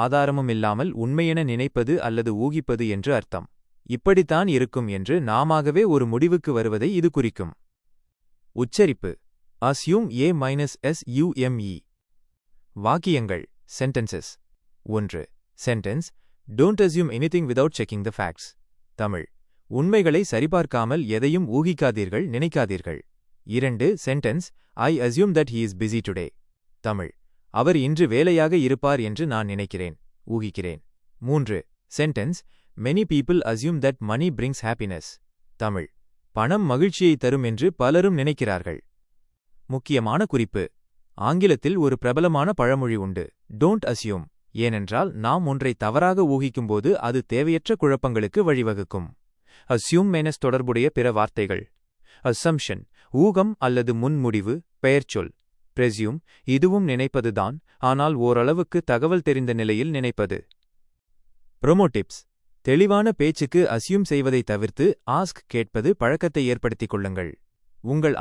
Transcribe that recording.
ஆதாரமும் இல்லாமல் உண்மையென நினைப்பது அல்லது ஊகிப்பது என்று அர்த்தம். இப்படித்தான் இருக்கும் என்று நாமாகவே ஒரு முடிவுக்கு வருவதை இது குறிக்கும். உச்சரிப்பு: assume a-sume. வாக்கியங்கள் sentences. 1. Sentence: Don't assume anything without checking the facts. Tamil: உண்மைகளை சரிபார்க்காமல் எதையும் ஊகிக்காதீர்கள், நினைக்காதீர்கள். 2. Sentence: I assume that he is busy today. Tamil: அவர் இன்று வேலையாக இருப்பார் என்று நான் நினைக்கிறேன், ஊகிக்கிறேன். 3. Sentence: Many people assume that money brings happiness. Tamil: பணம் மகிழ்ச்சியை தரும் என்று பலரும் நினைக்கிறார்கள். முக்கியமான குறிப்பு: ஆங்கிலத்தில் ஒரு பிரபலமான பழமொழி உண்டு, டோன்ட் அஸ்யூம். ஏனென்றால் நாம் ஒன்றை தவறாக ஊகிக்கும்போது அது தேவையற்ற குழப்பங்களுக்கு வழிவகுக்கும். அஸ்யூம் மைனஸ் தொடர்புடைய பிற வார்த்தைகள்: அசம்ஷன் ஊகம் அல்லது முன்முடிவு, பெயர்ச்சொல். பிரஸ்யூம் இதுவும் நினைப்பதுதான், ஆனால் ஓரளவுக்கு தகவல் தெரிந்த நிலையில் நினைப்பது. ப்ரோமோ டிப்ஸ்: தெளிவான பேச்சுக்கு அஸ்யூம் செய்வதை தவிர்த்து ஆஸ்க் கேட்பது பழக்கத்தை ஏற்படுத்திக் கொள்ளுங்கள். உங்கள்